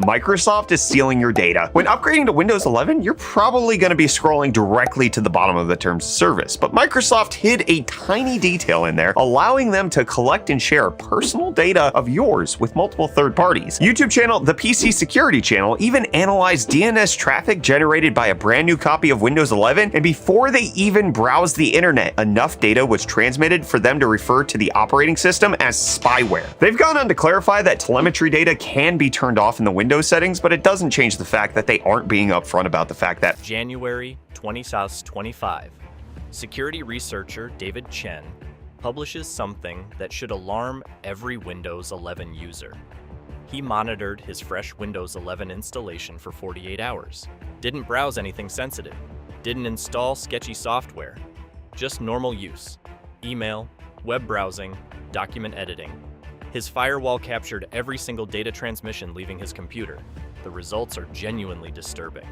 Microsoft is stealing your data. When upgrading to Windows 11, you're probably going to be scrolling directly to the bottom of the terms of service, but Microsoft hid a tiny detail in there, allowing them to collect and share personal data of yours with multiple third parties. YouTube channel The PC Security Channel even analyzed DNS traffic generated by a brand new copy of Windows 11, and before they even browsed the internet, enough data was transmitted for them to refer to the operating system as spyware. They've gone on to clarify that telemetry data can be turned off in the Windows settings, but it doesn't change the fact that they aren't being upfront about the fact that January 2025, security researcher David Chen publishes something that should alarm every Windows 11 user. He monitored his fresh Windows 11 installation for 48 hours, didn't browse anything sensitive, didn't install sketchy software, just normal use, email, web browsing, document editing. His firewall captured every single data transmission leaving his computer. The results are genuinely disturbing.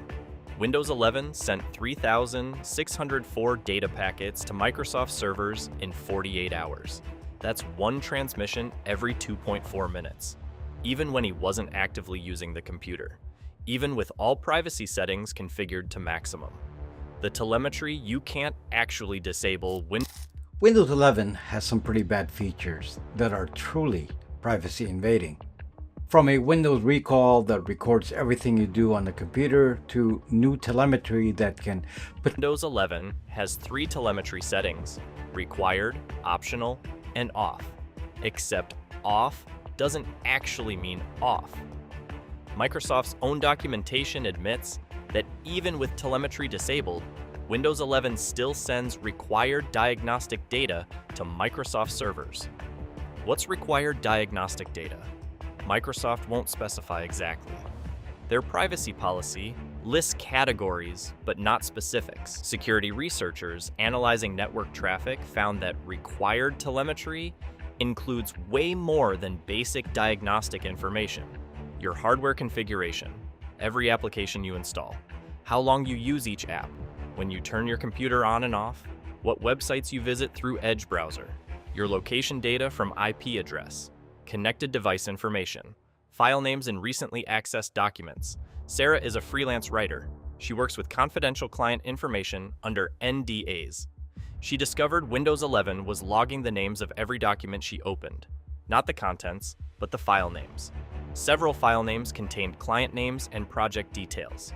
Windows 11 sent 3,604 data packets to Microsoft servers in 48 hours. That's one transmission every 2.4 minutes, even when he wasn't actively using the computer, even with all privacy settings configured to maximum. The telemetry you can't actually disable Windows 11 has some pretty bad features that are truly privacy invading. From a Windows recall that records everything you do on the computer to new telemetry that can Windows 11 has 3 telemetry settings: required, optional, and off. Except off doesn't actually mean off. Microsoft's own documentation admits that even with telemetry disabled, Windows 11 still sends required diagnostic data to Microsoft servers. What's required diagnostic data? Microsoft won't specify exactly. Their privacy policy lists categories, but not specifics. Security researchers analyzing network traffic found that required telemetry includes way more than basic diagnostic information. Your hardware configuration, every application you install, how long you use each app, when you turn your computer on and off, what websites you visit through Edge browser, your location data from IP address, connected device information, file names and recently accessed documents. Sarah is a freelance writer. She works with confidential client information under NDAs. She discovered Windows 11 was logging the names of every document she opened, not the contents, but the file names. Several file names contained client names and project details.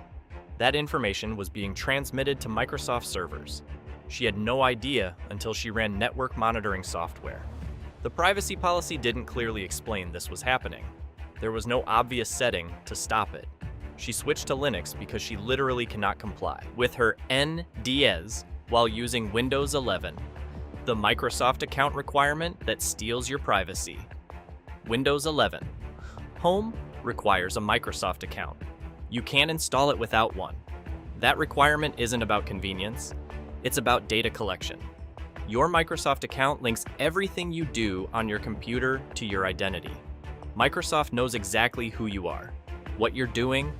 That information was being transmitted to Microsoft servers. She had no idea until she ran network monitoring software. The privacy policy didn't clearly explain this was happening. There was no obvious setting to stop it. She switched to Linux because she literally cannot comply with her NDAs while using Windows 11, the Microsoft account requirement that steals your privacy. Windows 11. Home requires a Microsoft account. You can't install it without one. That requirement isn't about convenience, it's about data collection. Your Microsoft account links everything you do on your computer to your identity. Microsoft knows exactly who you are, what you're doing,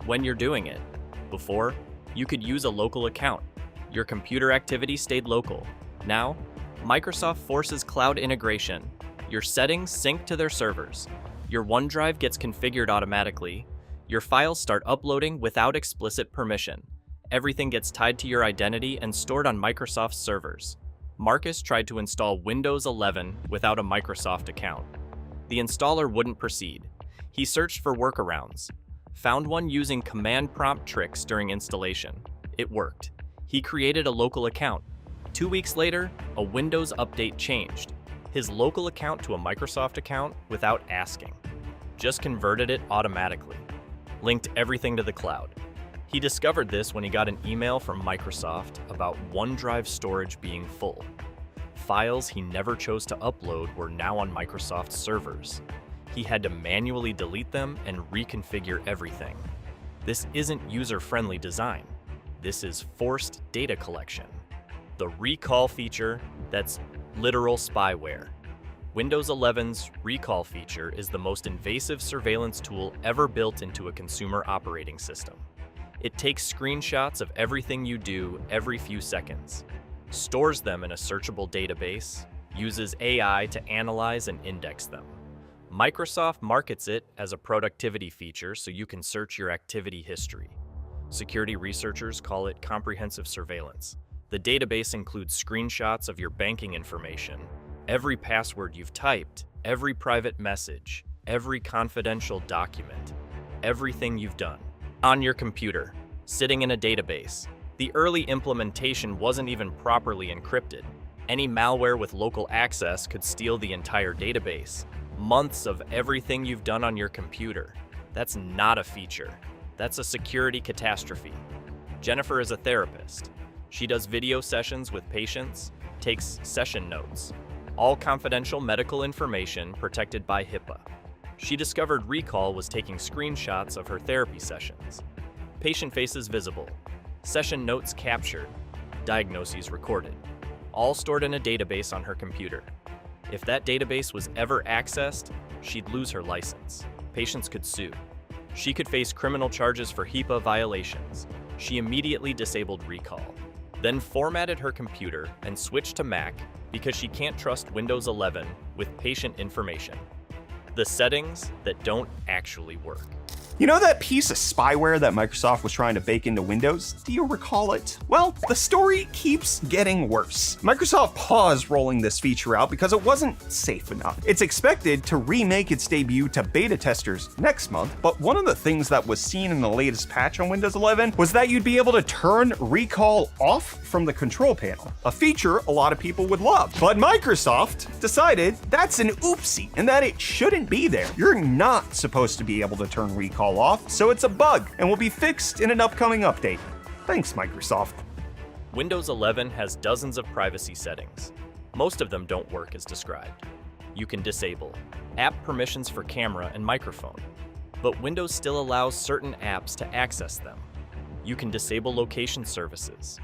when you're doing it. Before, you could use a local account. Your computer activity stayed local. Now, Microsoft forces cloud integration. Your settings sync to their servers. Your OneDrive gets configured automatically. Your files start uploading without explicit permission. Everything gets tied to your identity and stored on Microsoft's servers. Marcus tried to install Windows 11 without a Microsoft account. The installer wouldn't proceed. He searched for workarounds, found one using command prompt tricks during installation. It worked. He created a local account. 2 weeks later, a Windows update changed his local account to a Microsoft account without asking. Just converted it automatically. Linked everything to the cloud. He discovered this when he got an email from Microsoft about OneDrive storage being full. Files he never chose to upload were now on Microsoft's servers. He had to manually delete them and reconfigure everything. This isn't user-friendly design. This is forced data collection. The recall feature, that's literal spyware. Windows 11's recall feature is the most invasive surveillance tool ever built into a consumer operating system. It takes screenshots of everything you do every few seconds, stores them in a searchable database, uses AI to analyze and index them. Microsoft markets it as a productivity feature so you can search your activity history. Security researchers call it comprehensive surveillance. The database includes screenshots of your banking information, every password you've typed, every private message, every confidential document, everything you've done. On your computer, sitting in a database. The early implementation wasn't even properly encrypted. Any malware with local access could steal the entire database. Months of everything you've done on your computer. That's not a feature. That's a security catastrophe. Jennifer is a therapist. She does video sessions with patients, takes session notes. All confidential medical information protected by HIPAA. She discovered Recall was taking screenshots of her therapy sessions. Patient faces visible. Session notes captured. Diagnoses recorded. All stored in a database on her computer. If that database was ever accessed, she'd lose her license. Patients could sue. She could face criminal charges for HIPAA violations. She immediately disabled Recall, then formatted her computer and switched to Mac because she can't trust Windows 11 with patient information. The settings that don't actually work. You know that piece of spyware that Microsoft was trying to bake into Windows? Do you recall it? Well, the story keeps getting worse. Microsoft paused rolling this feature out because it wasn't safe enough. It's expected to remake its debut to beta testers next month, but one of the things that was seen in the latest patch on Windows 11 was that you'd be able to turn Recall off from the control panel, a feature a lot of people would love. But Microsoft decided that's an oopsie and that it shouldn't be there. You're not supposed to be able to turn Recall off, so it's a bug and will be fixed in an upcoming update. Thanks, Microsoft. Windows 11 has dozens of privacy settings. Most of them don't work as described. You can disable app permissions for camera and microphone, but Windows still allows certain apps to access them. You can disable location services.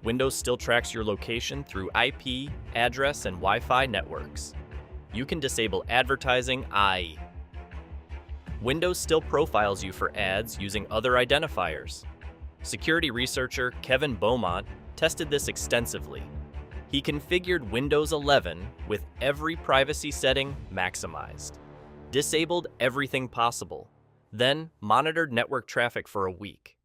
Windows still tracks your location through IP, address, and Wi-Fi networks. You can disable advertising, i.e. Windows still profiles you for ads using other identifiers. Security researcher Kevin Beaumont tested this extensively. He configured Windows 11 with every privacy setting maximized, disabled everything possible, then monitored network traffic for a week.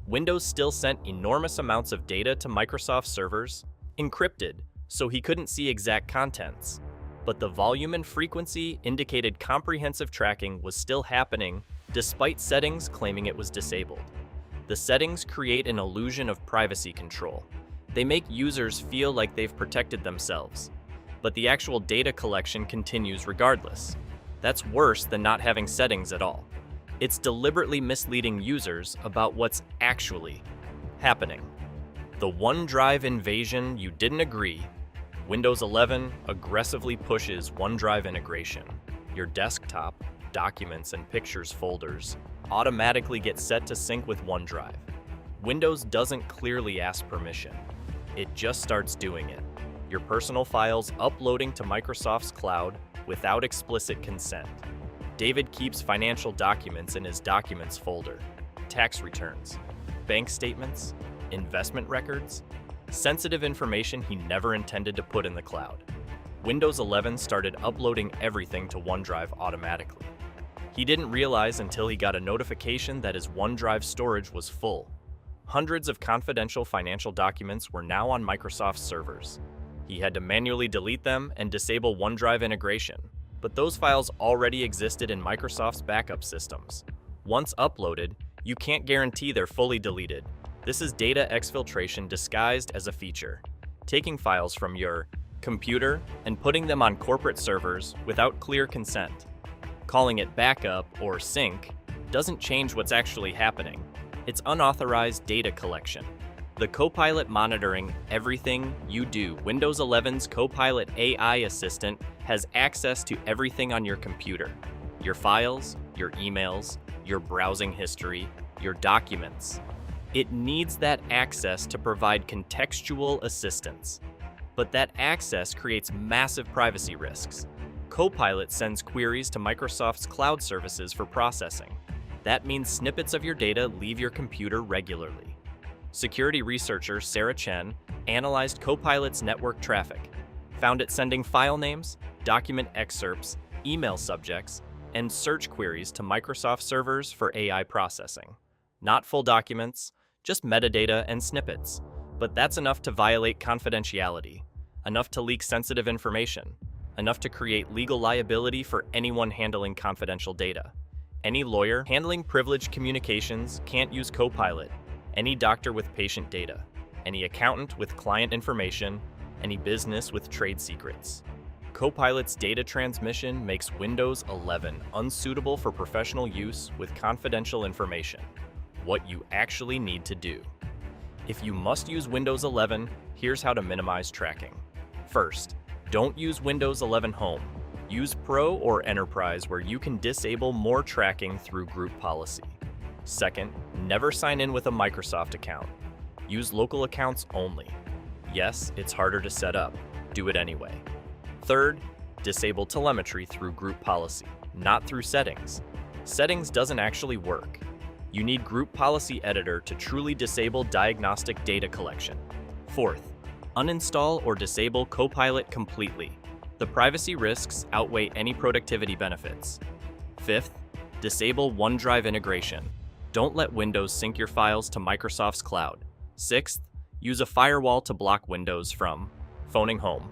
Windows still sent enormous amounts of data to Microsoft servers, encrypted, so he couldn't see exact contents. But the volume and frequency indicated comprehensive tracking was still happening despite settings claiming it was disabled. The settings create an illusion of privacy control. They make users feel like they've protected themselves, but the actual data collection continues regardless. That's worse than not having settings at all. It's deliberately misleading users about what's actually happening. The OneDrive invasion you didn't agree. Windows 11 aggressively pushes OneDrive integration. Your desktop, documents, and pictures folders automatically get set to sync with OneDrive. Windows doesn't clearly ask permission. It just starts doing it. Your personal files uploading to Microsoft's cloud without explicit consent. David keeps financial documents in his Documents folder, tax returns, bank statements, investment records, sensitive information he never intended to put in the cloud. Windows 11 started uploading everything to OneDrive automatically. He didn't realize until he got a notification that his OneDrive storage was full. Hundreds of confidential financial documents were now on Microsoft's servers. He had to manually delete them and disable OneDrive integration, but those files already existed in Microsoft's backup systems. Once uploaded, you can't guarantee they're fully deleted. This is data exfiltration disguised as a feature, taking files from your computer and putting them on corporate servers without clear consent. Calling it backup or sync doesn't change what's actually happening. It's unauthorized data collection. The Copilot monitoring everything you do. Windows 11's Copilot AI assistant has access to everything on your computer. Your files, your emails, your browsing history, your documents. It needs that access to provide contextual assistance. But that access creates massive privacy risks. Copilot sends queries to Microsoft's cloud services for processing. That means snippets of your data leave your computer regularly. Security researcher Sarah Chen analyzed Copilot's network traffic, found it sending file names, document excerpts, email subjects, and search queries to Microsoft servers for AI processing. Not full documents, just metadata and snippets. But that's enough to violate confidentiality, enough to leak sensitive information, enough to create legal liability for anyone handling confidential data. Any lawyer handling privileged communications can't use Copilot, any doctor with patient data, any accountant with client information, any business with trade secrets. Copilot's data transmission makes Windows 11 unsuitable for professional use with confidential information. What you actually need to do. If you must use Windows 11, here's how to minimize tracking. First, don't use Windows 11 Home. Use Pro or Enterprise where you can disable more tracking through group policy. Second, never sign in with a Microsoft account. Use local accounts only. Yes, it's harder to set up. Do it anyway. Third, disable telemetry through group policy, not through settings. Settings doesn't actually work. You need Group Policy Editor to truly disable diagnostic data collection. Fourth, uninstall or disable Copilot completely. The privacy risks outweigh any productivity benefits. Fifth, disable OneDrive integration. Don't let Windows sync your files to Microsoft's cloud. Sixth, use a firewall to block Windows from phoning home.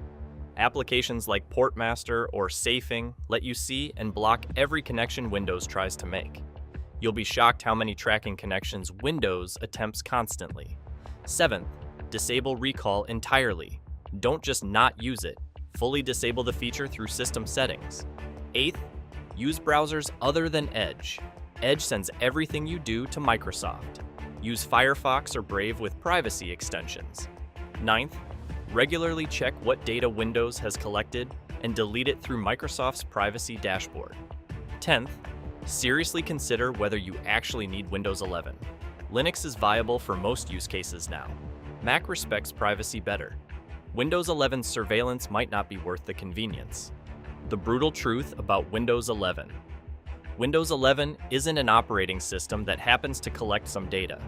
Applications like Portmaster or Safing let you see and block every connection Windows tries to make. You'll be shocked how many tracking connections Windows attempts constantly. Seventh, disable recall entirely. Don't just not use it. Fully disable the feature through system settings. Eighth, use browsers other than Edge. Edge sends everything you do to Microsoft. Use Firefox or Brave with privacy extensions. Ninth, regularly check what data Windows has collected and delete it through Microsoft's privacy dashboard. 10th, seriously consider whether you actually need Windows 11. Linux is viable for most use cases now. Mac respects privacy better. Windows 11's surveillance might not be worth the convenience. The brutal truth about Windows 11. Windows 11 isn't an operating system that happens to collect some data.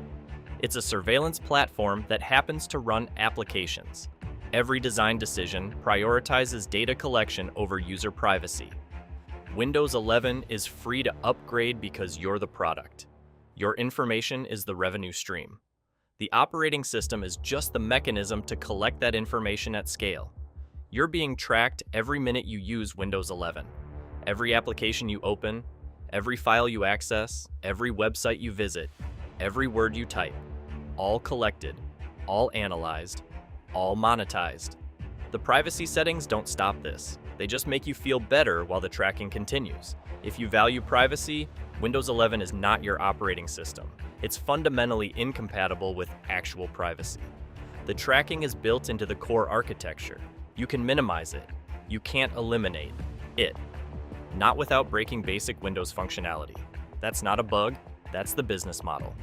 It's a surveillance platform that happens to run applications. Every design decision prioritizes data collection over user privacy. Windows 11 is free to upgrade because you're the product. Your information is the revenue stream. The operating system is just the mechanism to collect that information at scale. You're being tracked every minute you use Windows 11. Every application you open, every file you access, every website you visit, every word you type. All collected, all analyzed, all monetized. The privacy settings don't stop this. They just make you feel better while the tracking continues. If you value privacy, Windows 11 is not your operating system. It's fundamentally incompatible with actual privacy. The tracking is built into the core architecture. You can minimize it. You can't eliminate it. Not without breaking basic Windows functionality. That's not a bug, that's the business model.